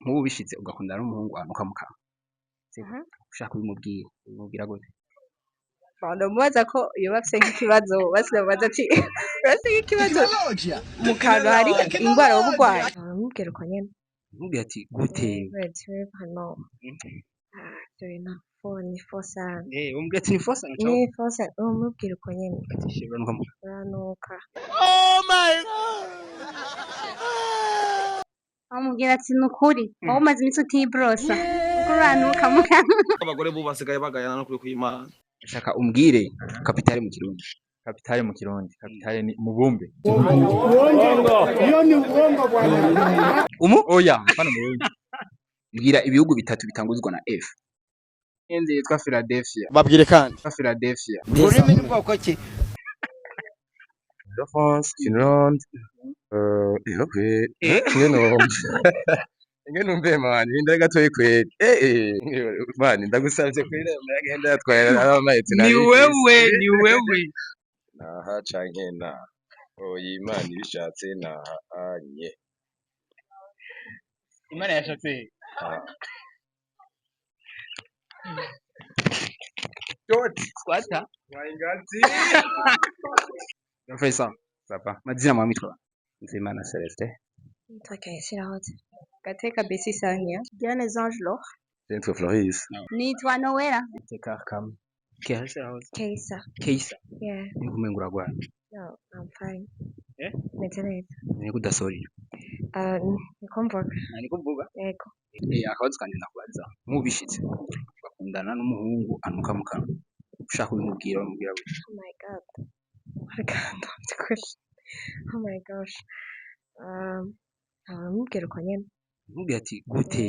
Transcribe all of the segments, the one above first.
nk'ubu bishitse ugakundana n'umuhungu anuka mu kanwa siko Mhm. ushaka ubimubwira gute Ndamubaza ko yoba afise nk'ikibazo basi ndamubaza ati urafise nk'ikibazo mu kanwa hari ingwara woba urwaye aramubwira uko nyene umubwira ati gute hano ivyo bintu ni fosa umubwira ati ni fosa ni fosa umubwira uko nyene ati shira uranuka mu uranuka amubwira ati nukuri wowe umaze iminsi utibrosa kuko uranuka mu kanwa abagore bo basigaye bagayana no kuri kw'Imana shaka umbwire kapitale mu kirundi Kapitale mu Kirundi, kapitale ni Mubumbe. Hiyo ni uongo bwana. Oya, hapana Mubumbe. mbwira ibihugu bitatu bitanguzwa na F Inzi yitwa Philadelphia babwire kandi Philadelphia ururimi ni bwoko ki France, Finland, okay. Ngene umbe mani, inda gatoyi kweli. Mani ndagusavye kweli yagenda yatwara abamayetse ni wewe Aha canke na. Oya Imana ibishatse naha anye. Imana yashatse squatter Waingati. Professor papa majina mwamitwa Nzimana Celestin nitwa Kayisirahoze Gateka Besi Sanya Diane Zangelor Centre Floris. nitwa Noella Teka kam Keisa Keisa yeah nikumengura gwa no I'm fine eh neza nikudasori nikumvuga nikuvuga yego akabazo kanje ndakubaza nk'ubishitse bakundana n'umuhungu anuka mu kanwa ushaka ubimubwira umubwira gute oh my god I can't answer the question oh my gosh aramubwira uko nyene umubwira ati gute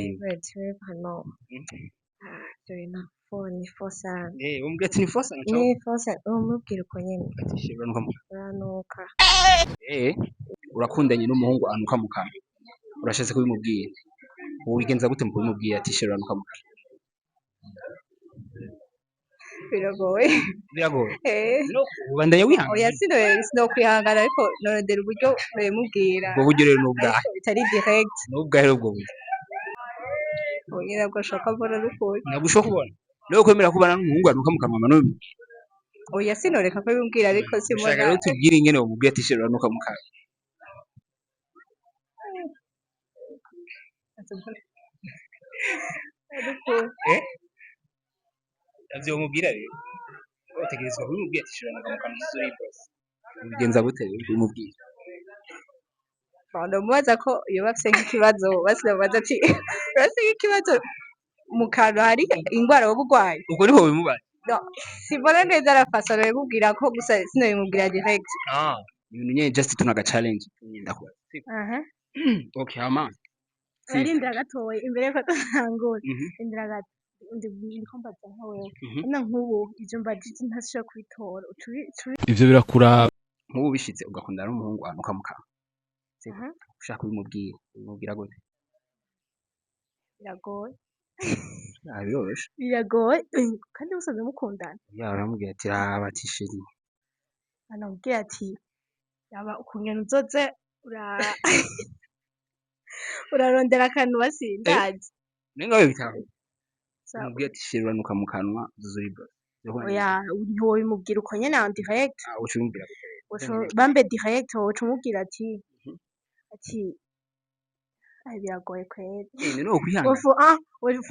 hano ivyo bintu ni fosa umubwira ati ni fosa ni fosa umubwira uko nyene ati shira uranuka mu uranuka urakundanye n'umuhungu anuka mu kanwa urashatse kubimubwira ubigenza gute mu kubimubwira ati shira uranuka mu kanwa biragoye no ubandanya wihanga oya sino kwihangana ariko norondera uburyo bimubwira ubwo buryo rero n'ubwahe bitari direct n'ubwahe ubwo buryo oya bwo shoka mbona n'ukuri nagushoka ubona rero kwemera kubana n'umuhungu anuka mu kanwa manone oya sinoreka ko bimubwira ariko simona ushaka rero tubwire ingene umubwira ati shira uranuka mu kanwa avyo umubwira rero utegerezwa kubimubwira ati shira uranuka mu kanwa zuri bose ubigenza gute rero kubimubwira ndamubaza ko yoba afise nk'ikibazo basi ndamubaza ati urafise nk'ikibazo mu kanwa hari ingwara woba urwaye ubwo niho bimubaza no sibona neza arafasana bimubwira ko gusa sinabimubwira direct ibintu nyene just tunaga challenge ndakubaza okay hama arindira gatoye imbere yuko atangura indira gato ndiko mbaza nka wewe na nk'ubu ivyo mbajije ntashobora kubitora Ivyo birakuraba. nk'ubu bishitse ugakundana n'umuhungu anuka mu kanwa siko ushaka ubimubwira gute biragoye biroroshe biragoye kandi musanze mukundana uramubwira ati raba ati sheri anamubwira ati yaba ukungena uzoze urarondera akantu basindazi nengawe bitabo umubwira ati sheri uranuka mu kanwa zuri bose oya ntiwobimubwira uko nyene en direct ucumubwira bambe direct wocumubwira ati biragoye kweli no kwihanga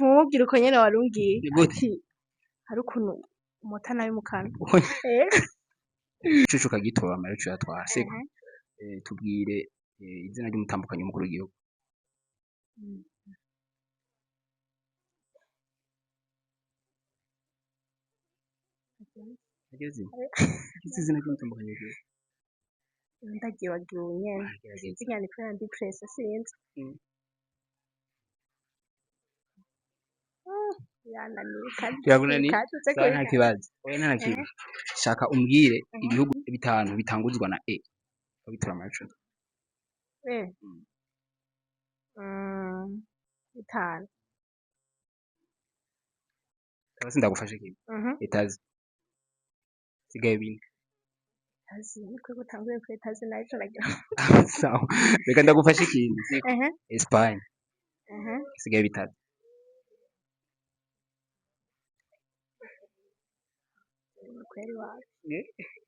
umubwira uko nyene warungiye ati hari ukuntu umota nabi mu kanwa icucu kagitora amareco yatwara siko tubwire izina ry'umutambukanyi w'umukuru w'igihugu izina ry'umutambukanyi w'igihugu ndagiwagiwe nyene sinzi nyane ko yandi presse sinzi yananiye nta kibazo oya nta kibazo shaka umbwire ibihugu bitanu bitanguzwa na E bitora amareco bitanu kabasi ndagufashe kintu etazi sigaye bine etazi niko gutanguye ku etazi naco nagira sawa reka ndagufashe kintu Espagne sigaye bitatu. Kweli wapi?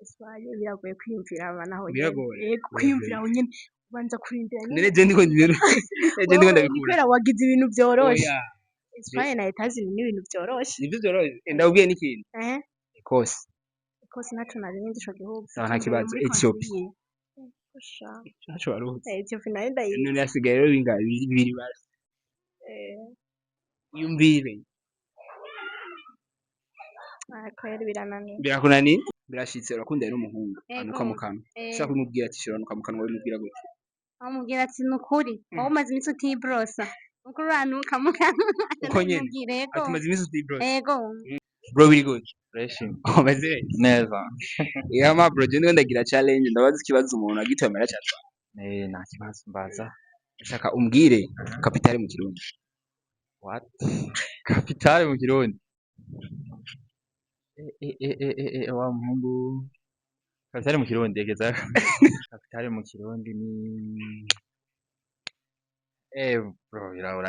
Iswahili biragoye kwiyumvira abana aho Biragoye. Yego kwiyumvira aho nyene ubanza kurindira nyene. Nere je ndiko ndabikura. Kubera wagize ibintu byoroshe. Oya. Iswahili na Etazi ni ibintu byoroshe. Nivyo byoroshye. Ndabwiye n'ikintu. Ekose. Ekose naco narindi ico gihugu. Nta kibazo. Ethiopia. Kusha. Naco waruzi. Ethiopia nayo ndayizi. None yasigaye rero bingahe bibiri basi. Yumvire. Kweli birananiye. Birakunaniye? Birashitse urakunda n'umuhungu. Anuka mu kanwa. Ushaka kumubwira ati shiranuka mu kanwa wimubwira gute? Amubwira ati nukuri. Wowe umaze iminsi utibrosa. Nukuri uranuka mu kanwa. Uko nyene. Yego. Ati umaze iminsi utibrosa. Yego. Bro biri good. Fresh. Umeze Neza. Yama bro je ndagira challenge ndabaza ikibazo umuntu agitomera cyatwa. Nta kibazo mbaza. Ushaka umbwire kapitale mu Kirundi. What? Kapitale mu Kirundi. Wa muhungu. Kapitale mu Kirundi egeza. Kapitale mu Kirundi ni bro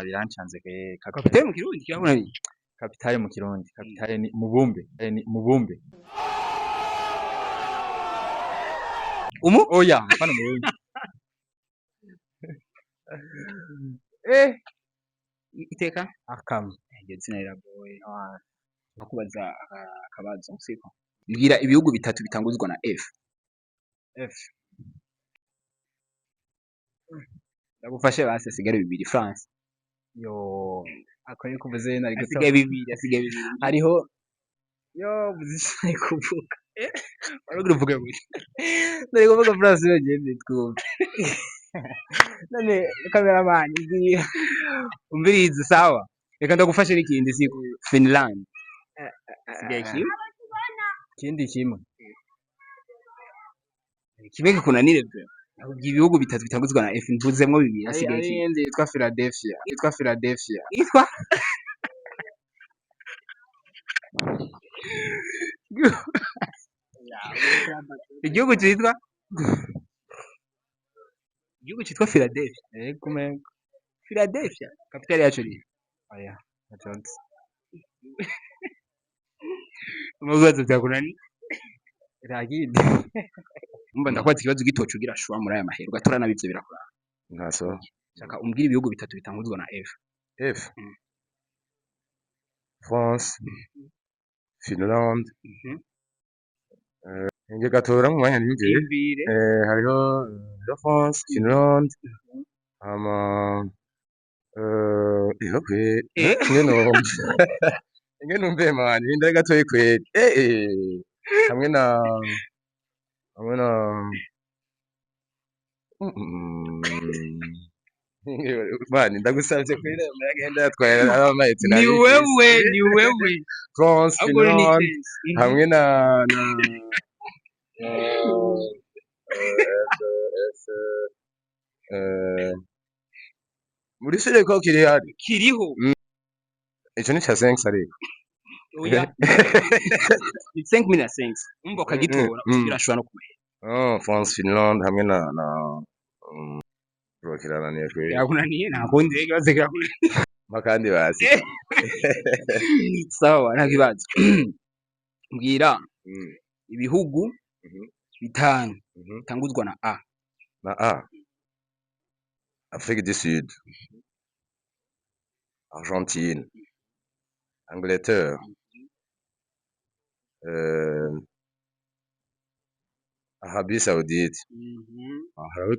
birancanze ke Kapitale mu Kirundi kirabona ni. Kapitale mu Kirundi. Kapitale ni Mubumbe. Ni Mubumbe. Oya, hapana Mubumbe. Iteka Akam. iryo zina riragoye. Nakubaza akabazo siko. Mbwira ibihugu bitatu bitanguzwa na F. F. Ndagufashe basi sigare bibiri France. Yo, akoye kuvuze nari gusa. Asigaye bibiri. Hariho buzishaye kuvuga. Waruguru vuga gute? Nari kuvuga France yogende twumva. None cameraman ngiye. Umbirize sawa. Reka ndagufashe n'ikindi siko. Finland. Sigaye kimwe. Kindi kimwe. Kimwe gikunanire bro. Ahubwo ibihugu bitatu bitanguzwa na F ntuzemwo bibiri asigaye kimwe. Ayindi yitwa Philadelphia. Yitwa Igihugu cyitwa Philadelphia. Yego mego. Philadelphia. Kapitale yacu ni. Aya, natonze. Umubazo byakunani. Iragide. Umba ndakwaza ikibazo gitoco ugira shwa muri aya maherwa turana bivyo birakora. Ntaso. Shaka umbwira ibihugu bitatu bitanguzwa na F. F. France. Finland. Nge gatora mu mwanya n'imvire. Hariho France, Finland. Nge numve mani ndari gatoye kweli. Hamwe na mani ndagusavye kweli muragenda yatwaye abamayetse Ni wewe. France, Finland. Hamwe na muri sire ko Kiriho. Ico ni cha 5 ariko. Oya. Ni 5 minutes 5. Umba ukagitora birashobora no kumenya. France, Finland hamwe na kirananiye kweli. Yakunaniye nakundi ikibazo kirakunaniye. Makandi basi. Sawa nta kibazo. Mbwira ibihugu bitanu bitanguzwa na A. Na A. Afrique du Sud. Argentine. Angleterre. Arabie Saoudite.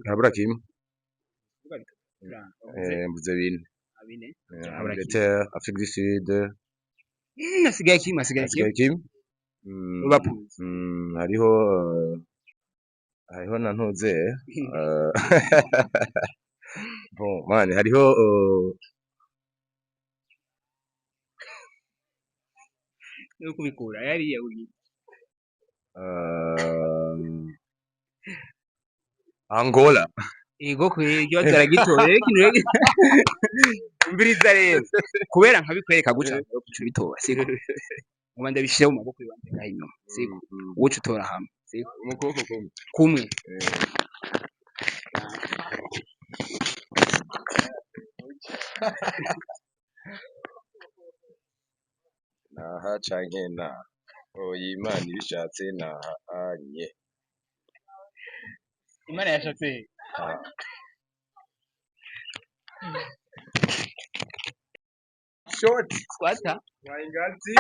Habura kimwe. Mbuze bine. Angleterre, Afrique du Sud. Nasigaye kimwe. Hariho na ntuze. Bon, mani hariho nuko bikura yari yawi. Angola. Ego kwegyo zaragitoye kintu umbiriza rero kubera nkabikwereka guca bitora siko ngoma ndabishije mu maboko yanje ngaho inyuma siko wocu tora hamwe siko Mukoko kumwe naha canke na oya Imana ibishatse nahanye Imana yashatse short squatter waingazi